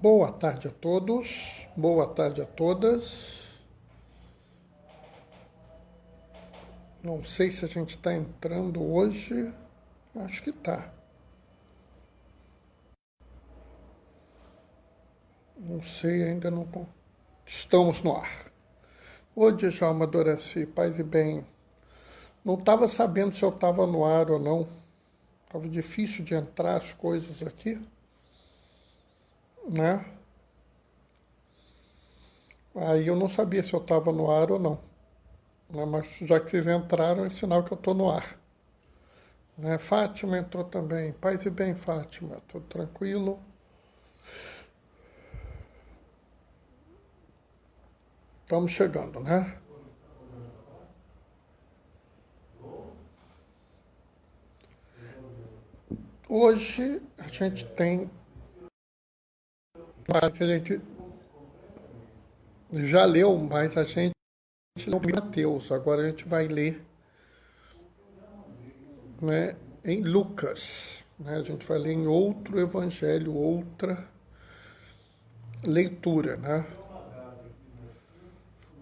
Boa tarde a todos, boa tarde a todas. Não sei se a gente está entrando hoje, acho que está. Não sei, ainda não. Estamos no ar. Hoje, Djalma Doraci, paz e bem. Não estava sabendo se eu estava no ar ou não. Estava difícil de entrar as coisas aqui, né? Aí eu não sabia se eu estava no ar ou não. Né? Mas já que vocês entraram, é sinal que eu estou no ar. Né? Fátima entrou também. Paz e bem, Fátima. Tudo tranquilo? Estamos chegando, né? Hoje a gente tem... A gente já leu, mas a gente leu Mateus. Agora a gente vai ler, né, em Lucas. Né? A gente vai ler em outro evangelho, outra leitura, né?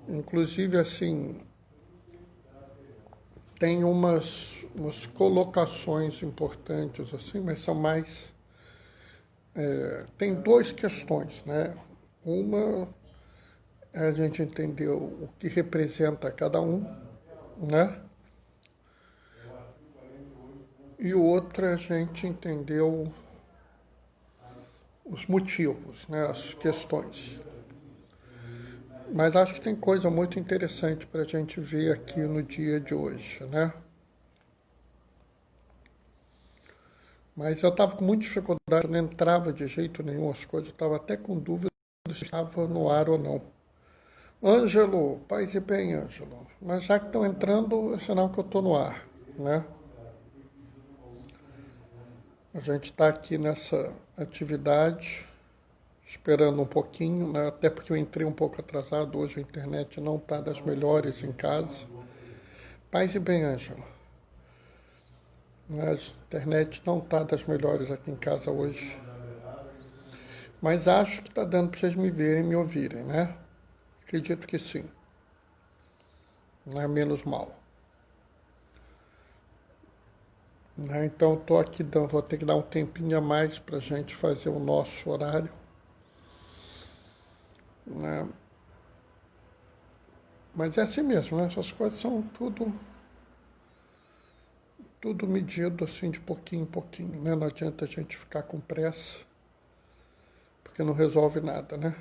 Inclusive, assim, tem umas colocações importantes, assim, mas são mais... tem duas questões, né? Uma é a gente entender o que representa cada um, né? E o outro é a gente entender os motivos, né? As questões. Mas acho que tem coisa muito interessante para a gente ver aqui no dia de hoje, né? Mas eu estava com muita dificuldade, não entrava de jeito nenhum as coisas, eu estava até com dúvida se estava no ar ou não. Ângelo, paz e bem, Ângelo. Mas já que estão entrando, é sinal que eu estou no ar, né? A gente está aqui nessa atividade, esperando um pouquinho, né? Até porque eu entrei um pouco atrasado, hoje a internet não está das melhores em casa. Paz e bem, Ângelo. A internet não está das melhores aqui em casa hoje. Mas acho que está dando para vocês me verem e me ouvirem, né? Acredito que sim. Não é menos mal. Né? Então estou aqui, vou ter que dar um tempinho a mais para a gente fazer o nosso horário. Né? Mas é assim mesmo, né? Essas coisas são tudo medido assim de pouquinho em pouquinho, né? Não adianta a gente ficar com pressa, porque não resolve nada, né?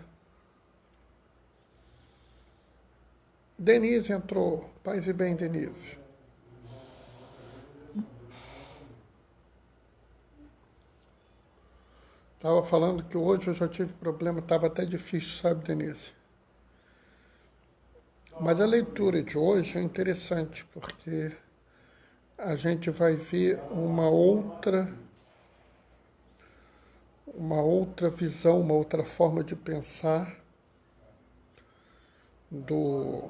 Denise entrou. Paz e bem, Denise. Estava falando que hoje eu já tive problema, estava até difícil, sabe, Denise? Mas a leitura de hoje é interessante, porque a gente vai ver uma outra visão, uma outra forma de pensar do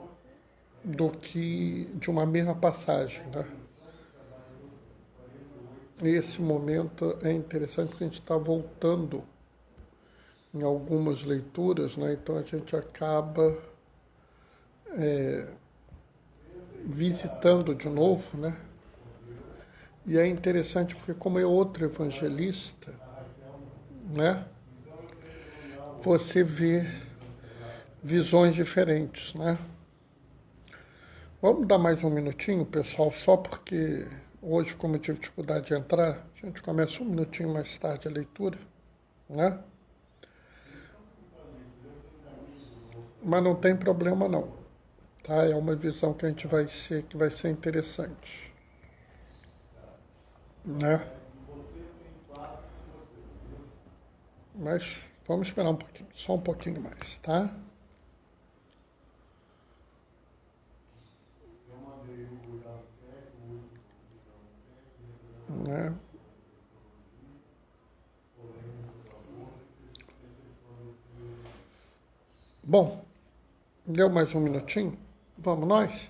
que de uma mesma passagem, né? Esse momento é interessante porque a gente está voltando em algumas leituras, né? Então a gente acaba visitando de novo, né? E é interessante porque como é outro evangelista, né? Você vê visões diferentes, né? Vamos dar mais um minutinho, pessoal, só porque hoje, como eu tive dificuldade de entrar, a gente começa um minutinho mais tarde a leitura, né? Mas não tem problema não, tá? É uma visão que que vai ser interessante, né? Mas vamos esperar um pouquinho, só um pouquinho mais, tá? Né? Bom, deu mais um minutinho? Vamos nós?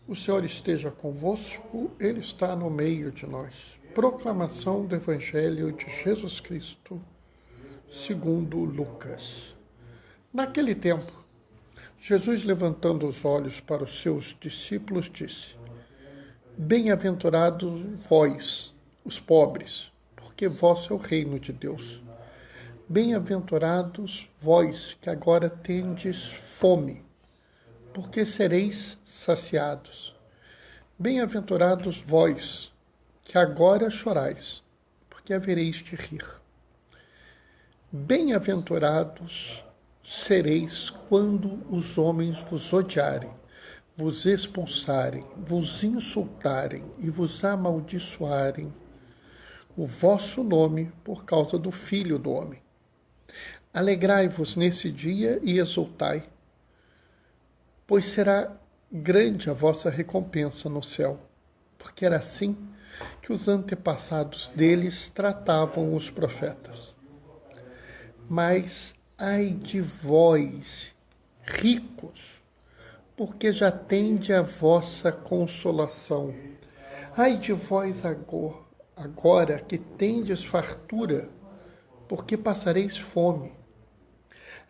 O Senhor esteja convosco, Ele está no meio de nós. Proclamação do Evangelho de Jesus Cristo, segundo Lucas. Naquele tempo, Jesus, levantando os olhos para os seus discípulos, disse: Bem-aventurados vós, os pobres, porque vós é o reino de Deus. Bem-aventurados vós, que agora tendes fome, porque sereis saciados. Bem-aventurados vós, que agora chorais, porque havereis de rir. Bem-aventurados sereis quando os homens vos odiarem, vos expulsarem, vos insultarem e vos amaldiçoarem o vosso nome por causa do Filho do Homem. Alegrai-vos nesse dia e exultai, pois será grande a vossa recompensa no céu, porque era assim que os antepassados deles tratavam os profetas. Mas ai de vós, ricos, porque já tende a vossa consolação. Ai de vós agora que tendes fartura, porque passareis fome.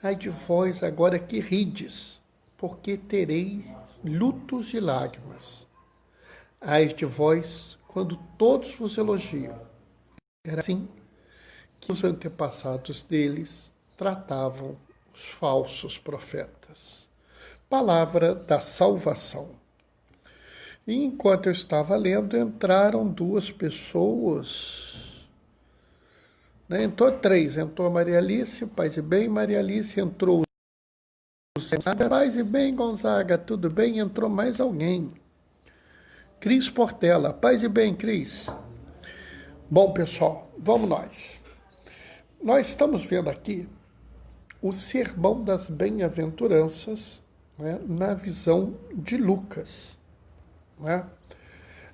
Ai de vós agora que rides, porque tereis lutos e lágrimas. Ai de vós quando todos vos elogiam. Era assim que os antepassados deles tratavam os falsos profetas. Palavra da salvação. E enquanto eu estava lendo, entraram duas pessoas. Entrou três. Entrou Maria Alice, paz e bem, Maria Alice. Entrou o Zé, paz e bem, Gonzaga, tudo bem? Entrou mais alguém. Cris Portela, paz e bem, Cris. Bom, pessoal, vamos nós. Nós estamos vendo aqui o Sermão das Bem-aventuranças, né, na visão de Lucas. Né?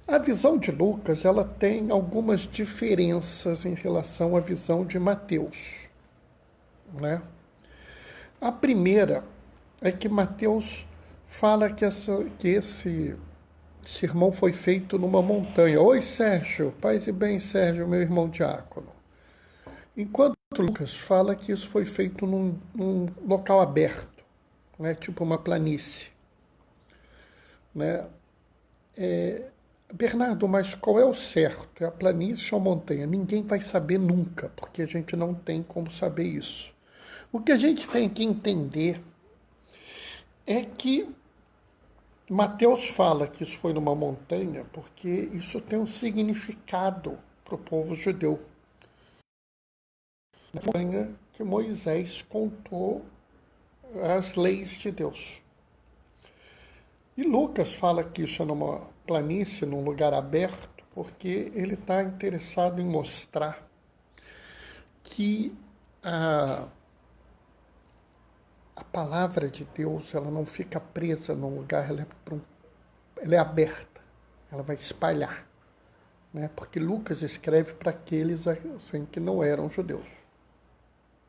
A visão de Lucas ela tem algumas diferenças em relação à visão de Mateus. Né? A primeira é que Mateus fala que esse sermão foi feito numa montanha. Oi, Sérgio, paz e bem, Sérgio, meu irmão diácono. Enquanto Lucas fala que isso foi feito num local aberto, né, tipo uma planície. Né? Bernardo, mas qual é o certo? É a planície ou a montanha? Ninguém vai saber nunca, porque a gente não tem como saber isso. O que a gente tem que entender é que Mateus fala que isso foi numa montanha porque isso tem um significado para o povo judeu. Na montanha que Moisés contou as leis de Deus. E Lucas fala que isso é numa planície, num lugar aberto, porque ele está interessado em mostrar que a palavra de Deus ela não fica presa num lugar, ela é aberta, ela vai espalhar. Né? Porque Lucas escreve para aqueles assim, que não eram judeus.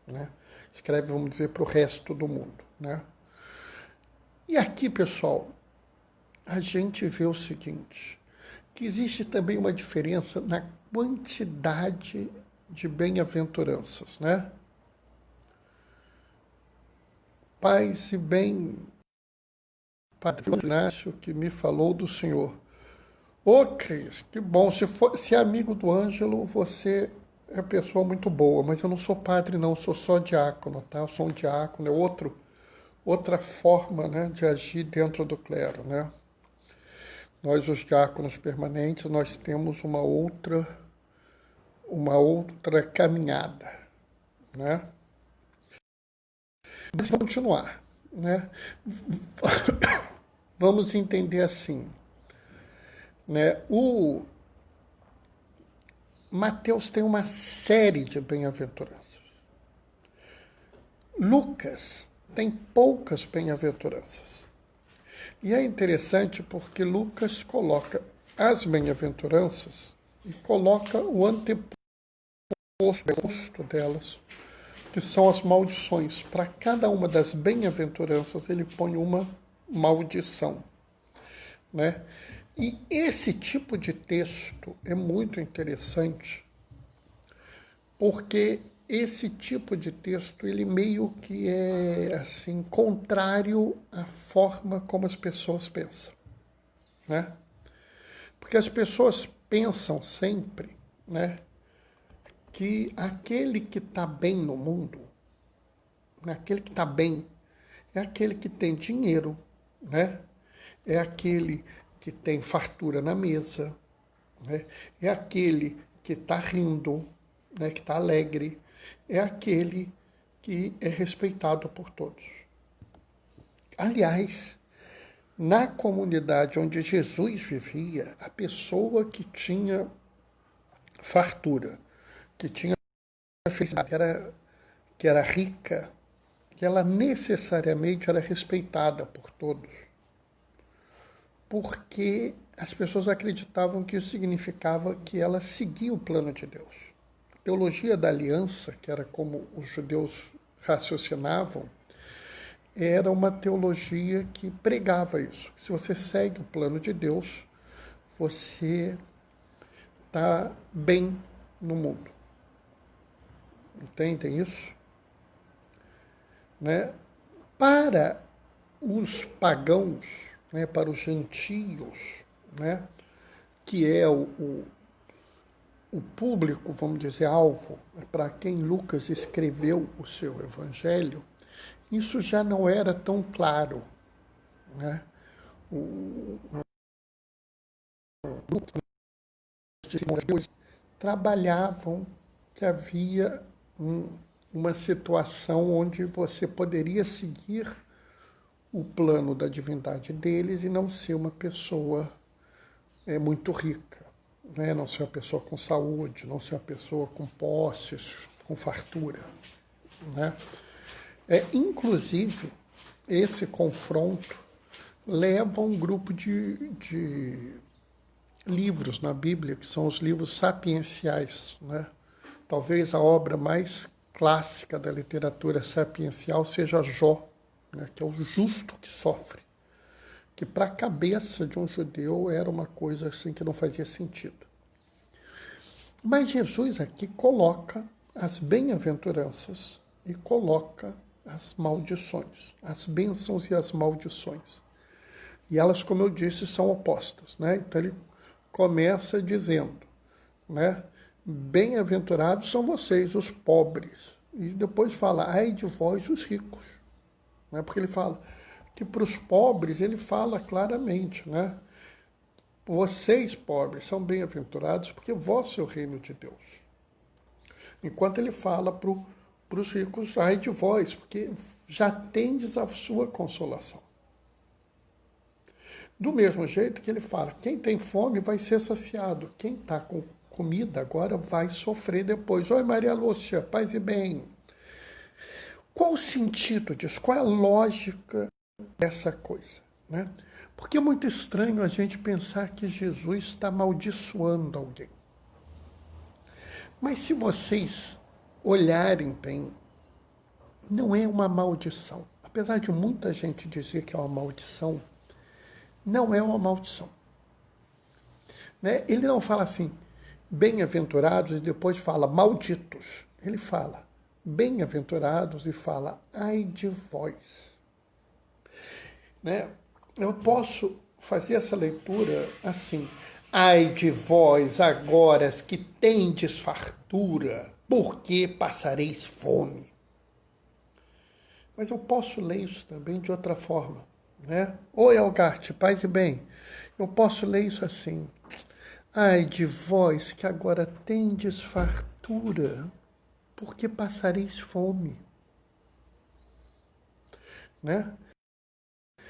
Né? Escreve, vamos dizer, para o resto do mundo. Né? E aqui, pessoal, a gente vê o seguinte, que existe também uma diferença na quantidade de bem-aventuranças, né? Paz e bem, Padre Inácio, que me falou do Senhor. Ô, Cris, que bom, se é amigo do Ângelo, você é pessoa muito boa, mas eu não sou padre não, sou só diácono, tá? Eu sou um diácono, é outra forma, né, de agir dentro do clero, né? Nós, os diáconos permanentes, nós temos uma outra caminhada, né? Mas vamos continuar, né? Vamos entender assim, né? O Mateus tem uma série de bem-aventuranças. Lucas tem poucas bem-aventuranças. E é interessante porque Lucas coloca as bem-aventuranças e coloca o anteposto delas, que são as maldições. Para cada uma das bem-aventuranças, ele põe uma maldição. Né? E esse tipo de texto é muito interessante, porque esse tipo de texto, ele meio que é, assim, contrário à forma como as pessoas pensam, né? Porque as pessoas pensam sempre, né, que aquele que está bem no mundo, né, aquele que está bem, é aquele que tem dinheiro, né? É aquele que tem fartura na mesa, né? É aquele que está rindo, né? Que está alegre, é aquele que é respeitado por todos. Aliás, na comunidade onde Jesus vivia, a pessoa que tinha fartura, que tinha felicidade, que era rica, que ela necessariamente era respeitada por todos, porque as pessoas acreditavam que isso significava que ela seguia o plano de Deus. A teologia da aliança, que era como os judeus raciocinavam, era uma teologia que pregava isso. Se você segue o plano de Deus, você está bem no mundo. Entendem isso? Né? Para os pagãos, né, para os gentios, né, que é o público, vamos dizer, alvo, para quem Lucas escreveu o seu evangelho, isso já não era tão claro, né? Os trabalhavam que havia uma situação onde você poderia seguir o plano da divindade deles e não ser uma pessoa muito rica, né? Não ser uma pessoa com saúde, não ser uma pessoa com posses, com fartura, né? Inclusive, esse confronto leva a um grupo de livros na Bíblia, que são os livros sapienciais, né? Talvez a obra mais clássica da literatura sapiencial seja Jó, né? Que é o justo que sofre, que para a cabeça de um judeu era uma coisa assim que não fazia sentido. Mas Jesus aqui coloca as bem-aventuranças e coloca as maldições, as bênçãos e as maldições. E elas, como eu disse, são opostas, né? Então ele começa dizendo, né? Bem-aventurados são vocês, os pobres. E depois fala, ai de vós, os ricos. Né? Porque ele fala que para os pobres, ele fala claramente, né? Vocês, pobres, são bem-aventurados porque vosso é o reino de Deus. Enquanto ele fala para os ricos, ai de vós, porque já tendes a sua consolação. Do mesmo jeito que ele fala, quem tem fome vai ser saciado, quem está com comida agora vai sofrer depois. Oi, Maria Lúcia, paz e bem. Qual o sentido disso? Qual é a lógica dessa coisa, né? Porque é muito estranho a gente pensar que Jesus está amaldiçoando alguém. Mas se vocês olharem bem, não é uma maldição. Apesar de muita gente dizer que é uma maldição, não é uma maldição. Né? Ele não fala assim, bem-aventurados, e depois fala malditos. Ele fala bem-aventurados e fala ai de vós. Né? Eu posso fazer essa leitura assim, ai de vós, agora que tendes fartura, porque passareis fome. Mas eu posso ler isso também de outra forma, né? Oi, Algarte, paz e bem. Eu posso ler isso assim, ai de vós que agora tendes fartura, porque passareis fome, né?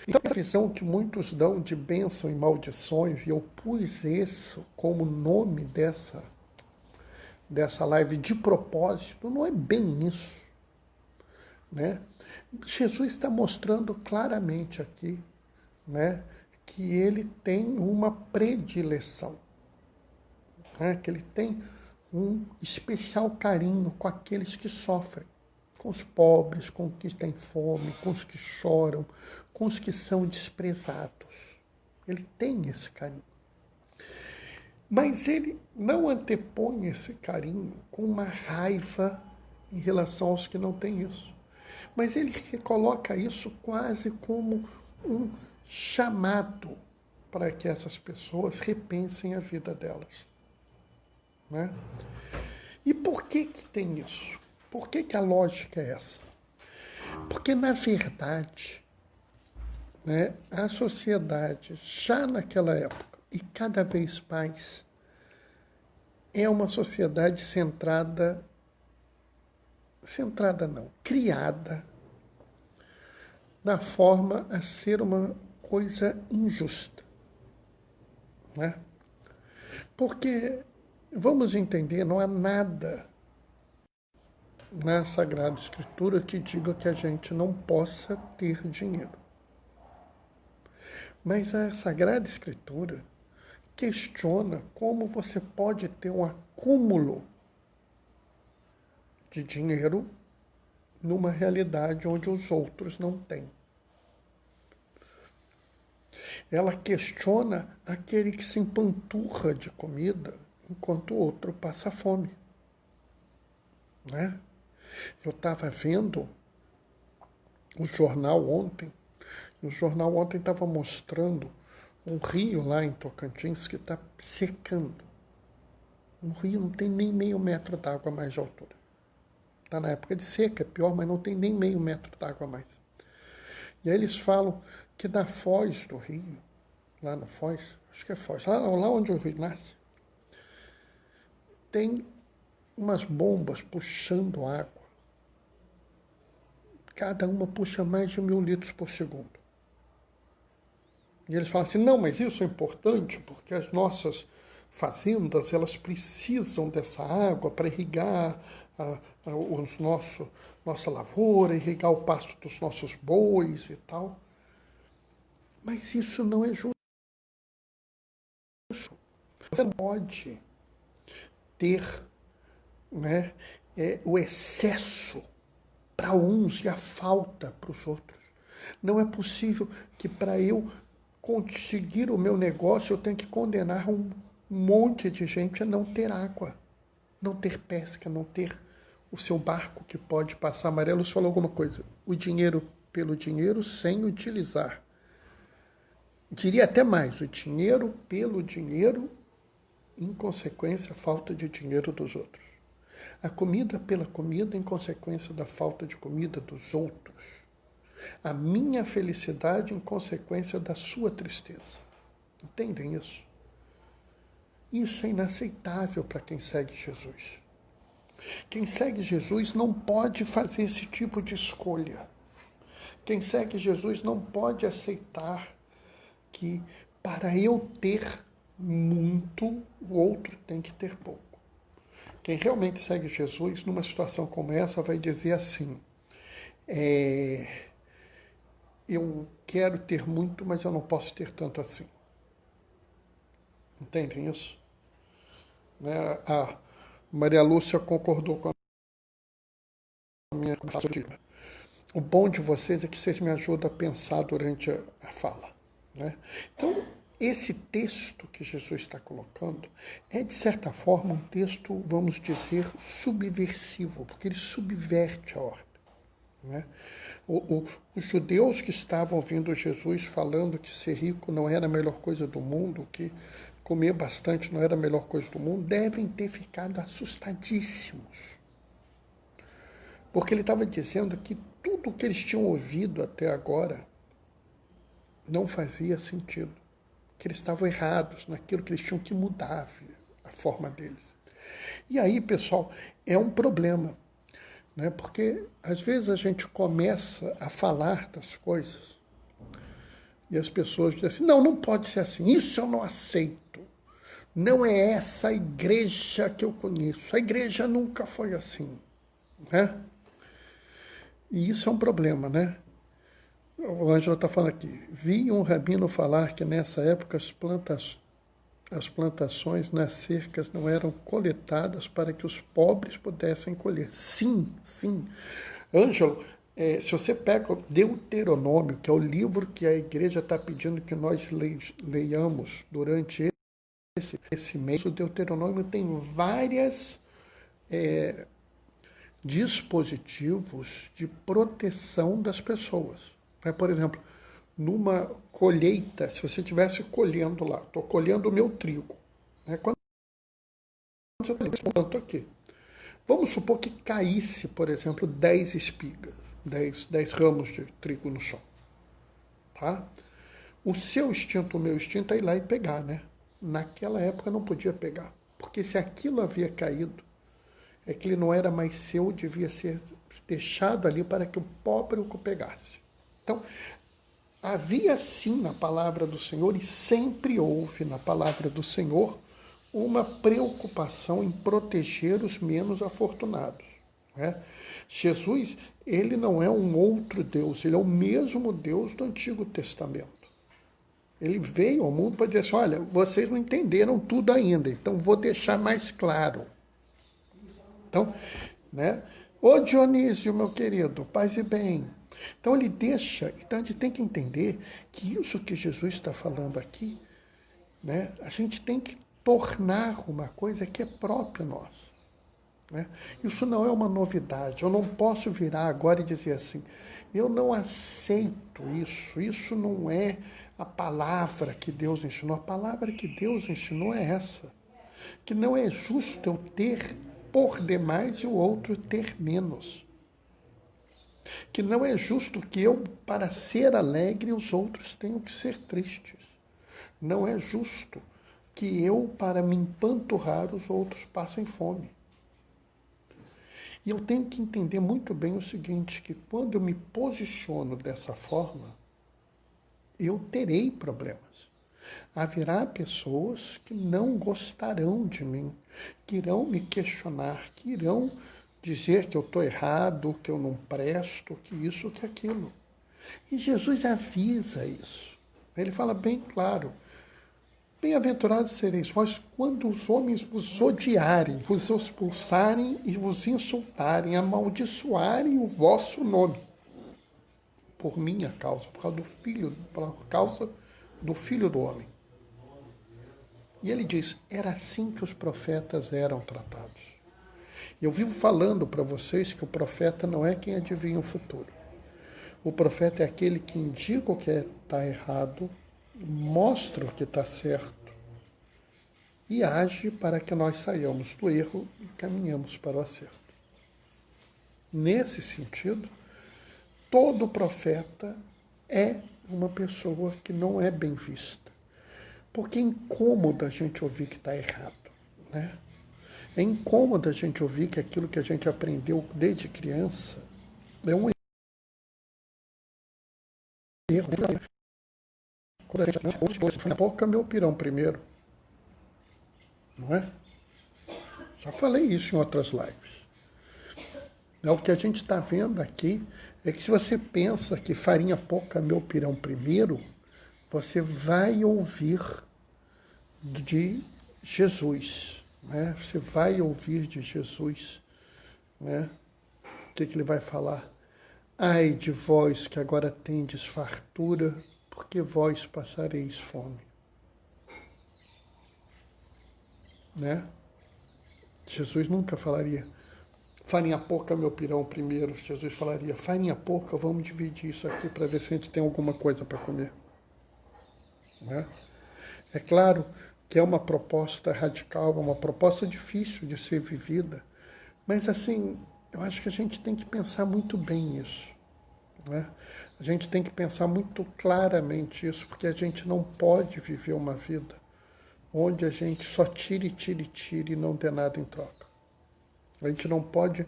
Então, a visão que muitos dão de bênção e maldições, e eu pus isso como nome dessa live de propósito, não é bem isso, né? Jesus está mostrando claramente aqui, né, que ele tem uma predileção, né, que ele tem um especial carinho com aqueles que sofrem, com os pobres, com os que têm fome, com os que choram, com os que são desprezados. Ele tem esse carinho. Mas ele não antepõe esse carinho com uma raiva em relação aos que não têm isso. Mas ele coloca isso quase como um chamado para que essas pessoas repensem a vida delas. Né? E por que tem isso? Por que a lógica é essa? Porque, na verdade, né, a sociedade, já naquela época, e cada vez mais, é uma sociedade criada na forma a ser uma coisa injusta. Né? Porque, vamos entender, não há nada na Sagrada Escritura que diga que a gente não possa ter dinheiro. Mas a Sagrada Escritura questiona como você pode ter um acúmulo de dinheiro numa realidade onde os outros não têm. Ela questiona aquele que se empanturra de comida enquanto o outro passa fome. Né? Eu estava vendo o jornal ontem, e o jornal ontem estava mostrando um rio lá em Tocantins que está secando. Um rio não tem nem meio metro d'água mais de altura. Está na época de seca, é pior, mas não tem nem meio metro d'água mais. E aí eles falam que na foz do rio, lá na foz, acho que é foz, lá onde o rio nasce, tem umas bombas puxando água. Cada uma puxa mais de 1.000 litros por segundo. E eles falam assim, não, mas isso é importante porque as nossas fazendas, elas precisam dessa água para irrigar nossa lavoura, irrigar o pasto dos nossos bois e tal. Mas isso não é justo. Você não pode ter, né, o excesso para uns e a falta para os outros. Não é possível que para eu conseguir o meu negócio eu tenha que condenar um monte de gente a não ter água, não ter pesca, não ter o seu barco que pode passar. Amarelos falou alguma coisa. O dinheiro pelo dinheiro sem utilizar. Diria até mais, o dinheiro pelo dinheiro, em consequência, a falta de dinheiro dos outros. A comida pela comida, em consequência da falta de comida dos outros. A minha felicidade em consequência da sua tristeza. Entendem isso? Isso é inaceitável para quem segue Jesus. Quem segue Jesus não pode fazer esse tipo de escolha. Quem segue Jesus não pode aceitar que para eu ter muito, o outro tem que ter pouco. Quem realmente segue Jesus, numa situação como essa, vai dizer assim, eu quero ter muito, mas eu não posso ter tanto assim. Entendem isso? Né? A Maria Lúcia concordou com a minha perspectiva. O bom de vocês é que vocês me ajudam a pensar durante a fala. Né? Então, esse texto que Jesus está colocando é, de certa forma, um texto, vamos dizer, subversivo, porque ele subverte a ordem. Né? Os judeus que estavam ouvindo Jesus falando que ser rico não era a melhor coisa do mundo, que comer bastante não era a melhor coisa do mundo, devem ter ficado assustadíssimos. Porque ele estava dizendo que tudo que eles tinham ouvido até agora não fazia sentido. Que eles estavam errados naquilo que eles tinham que mudar a forma deles. E aí, pessoal, é um problema. Né? Porque às vezes a gente começa a falar das coisas e as pessoas dizem assim, não pode ser assim, isso eu não aceito. Não é essa a igreja que eu conheço. A igreja nunca foi assim. Né? E isso é um problema, né? O Ângelo está falando aqui. Vi um rabino falar que nessa época as plantações nas cercas não eram coletadas para que os pobres pudessem colher. Sim, sim. Ângelo, se você pega Deuteronômio, que é o livro que a igreja está pedindo que nós leiamos durante esse mês, o Deuteronômio tem várias dispositivos de proteção das pessoas. Por exemplo, numa colheita, se você estivesse colhendo lá, estou colhendo o meu trigo. Quando você está colhendo aqui, vamos supor que caísse, por exemplo, 10 espigas, 10 ramos de trigo no chão. Tá? O seu instinto, o meu instinto é ir lá e pegar, né? Naquela época não podia pegar, porque se aquilo havia caído, é que ele não era mais seu, devia ser deixado ali para que o pobre o pegasse. Então, havia sim na palavra do Senhor, e sempre houve na palavra do Senhor, uma preocupação em proteger os menos afortunados. Né? Jesus, ele não é um outro Deus, ele é o mesmo Deus do Antigo Testamento. Ele veio ao mundo para dizer assim, olha, vocês não entenderam tudo ainda, então vou deixar mais claro. Então, né? Ô Dionísio, meu querido, paz e bem. Então ele deixa, então a gente tem que entender que isso que Jesus está falando aqui, né? A gente tem que tornar uma coisa que é própria nossa. Né? Isso não é uma novidade, eu não posso virar agora e dizer assim, eu não aceito isso, isso não é a palavra que Deus ensinou, a palavra que Deus ensinou é essa, que não é justo eu ter por demais e o outro ter menos, que não é justo que eu, para ser alegre, os outros tenham que ser tristes, não é justo que eu, para me empanturrar, os outros passem fome. E eu tenho que entender muito bem o seguinte, que quando eu me posiciono dessa forma, eu terei problemas. Haverá pessoas que não gostarão de mim, que irão me questionar, que irão dizer que eu estou errado, que eu não presto, que isso, que aquilo. E Jesus avisa isso. Ele fala bem claro, bem-aventurados sereis vós quando os homens vos odiarem, vos expulsarem e vos insultarem, amaldiçoarem o vosso nome, por minha causa, por causa do Filho do Homem. E ele diz, era assim que os profetas eram tratados. Eu vivo falando para vocês que o profeta não é quem adivinha o futuro. O profeta é aquele que indica o que está errado, mostra o que está certo e age para que nós saiamos do erro e caminhamos para o acerto. Nesse sentido, todo profeta é uma pessoa que não é bem vista, porque é incômodo a gente ouvir que está errado, né? É incômodo a gente ouvir que aquilo que a gente aprendeu desde criança é um erro. Quando a gente foi na boca, meu pirão primeiro. Não é? Já falei isso em outras lives. O que a gente está vendo aqui é que se você pensa que farinha pouca, meu pirão primeiro, você vai ouvir de Jesus. Né? Você vai ouvir de Jesus. Né? O que ele vai falar? Ai de vós que agora tendes fartura, porque vós passareis fome. Né? Jesus nunca falaria, farinha pouca, meu pirão primeiro. Jesus falaria, farinha pouca, vamos dividir isso aqui para ver se a gente tem alguma coisa para comer. Né? É claro que é uma proposta radical, uma proposta difícil de ser vivida, mas assim, eu acho que a gente tem que pensar muito bem nisso. Né? A gente tem que pensar muito claramente isso, porque a gente não pode viver uma vida onde a gente só tire e não dê nada em troca. A gente não pode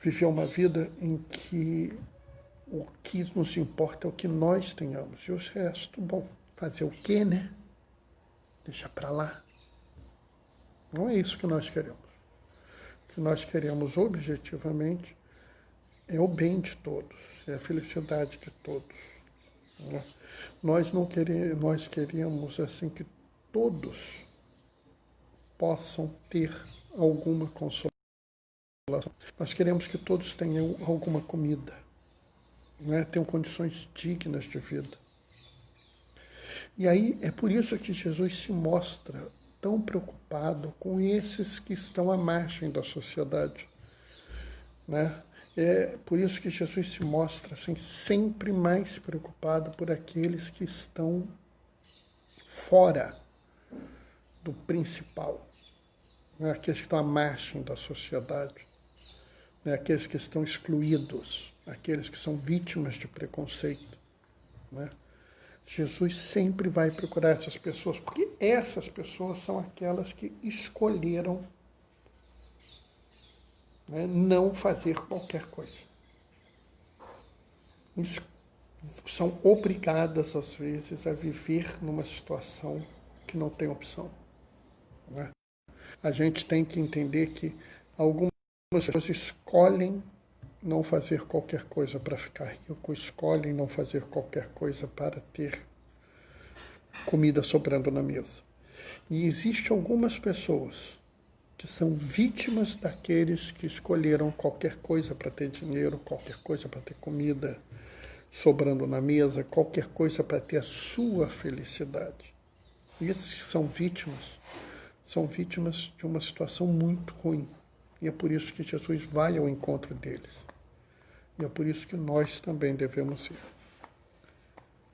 viver uma vida em que o que nos importa é o que nós tenhamos. E o resto, bom, fazer o quê, né? Deixa para lá. Não é isso que nós queremos. O que nós queremos objetivamente é o bem de todos, é a felicidade de todos. Né? Nós queremos assim que todos possam ter alguma consolação. Nós queremos que todos tenham alguma comida, né? Tenham condições dignas de vida. E aí é por isso que Jesus se mostra tão preocupado com esses que estão à margem da sociedade. né? É por isso que Jesus se mostra assim, sempre mais preocupado por aqueles que estão fora do principal, né? Aqueles que estão à margem da sociedade, né? Aqueles que estão excluídos, aqueles que são vítimas de preconceito, né? Jesus sempre vai procurar essas pessoas, porque essas pessoas são aquelas que escolheram, né, não fazer qualquer coisa. São obrigadas, às vezes, a viver numa situação que não tem opção, né? A gente tem que entender que algumas pessoas escolhem não fazer qualquer coisa para ficar rico, escolhem não fazer qualquer coisa para ter comida sobrando na mesa. E existem algumas pessoas que são vítimas daqueles que escolheram qualquer coisa para ter dinheiro, qualquer coisa para ter comida sobrando na mesa, qualquer coisa para ter a sua felicidade. E esses que são vítimas de uma situação muito ruim. E é por isso que Jesus vai ao encontro deles. E é por isso que nós também devemos ir.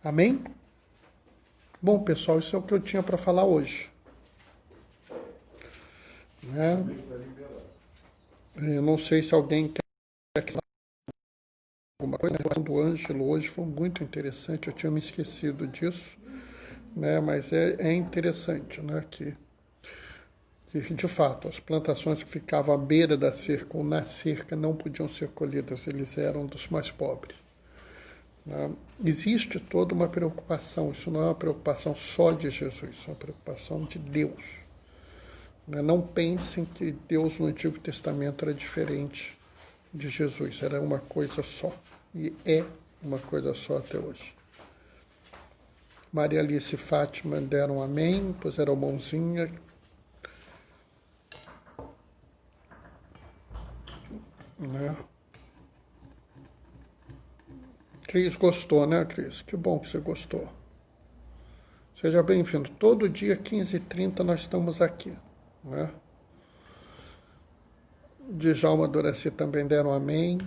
Amém? Bom, pessoal, isso é o que eu tinha para falar hoje. Né? Eu não sei se alguém quer alguma coisa. A questão do Ângelo hoje foi muito interessante. Eu tinha me esquecido disso, né? Mas é interessante, né? Que de fato as plantações que ficavam à beira da cerca ou na cerca não podiam ser colhidas. Eles eram dos mais pobres. Existe toda uma preocupação, isso não é uma preocupação só de Jesus, isso é uma preocupação de Deus. Não pensem que Deus no Antigo Testamento era diferente de Jesus, era uma coisa só, e é uma coisa só até hoje. Maria Alice e Fátima deram amém, puseram a mãozinha. Cris gostou, né, Cris? Que bom que você gostou. Seja bem-vindo. Todo dia, 15h30, nós estamos aqui, né? Djalma, Doraci também deram amém.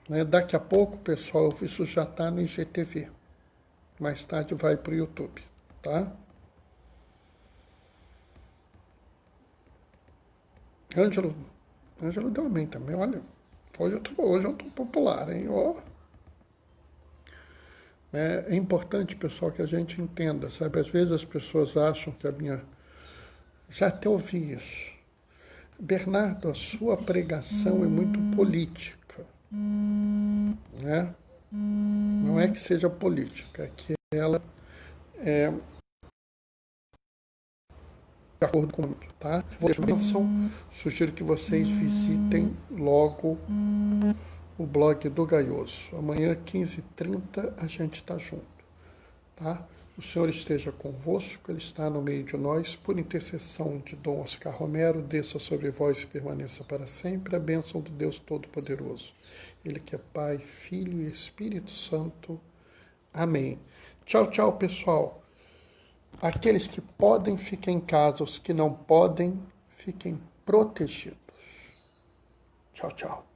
Né? Daqui a pouco, pessoal, isso já está no IGTV. Mais tarde vai para o YouTube, tá? Ângelo deu amém também, olha. Hoje eu tô popular, hein? Oh. É importante, pessoal, que a gente entenda, sabe? Às vezes as pessoas acham que a minha... Já até ouvi isso. Bernardo, a sua pregação é muito política, né? Não é que seja política, é que ela é de acordo com o mundo, tá? Sugiro que vocês visitem logo o blog do Gaioso. Amanhã, 15h30, a gente está junto, tá? O Senhor esteja convosco, Ele está no meio de nós, por intercessão de Dom Oscar Romero, desça sobre vós e permaneça para sempre a bênção do Deus Todo-Poderoso. Ele que é Pai, Filho e Espírito Santo. Amém. Tchau, tchau, pessoal. Aqueles que podem, fiquem em casa. Os que não podem, fiquem protegidos. Tchau, tchau.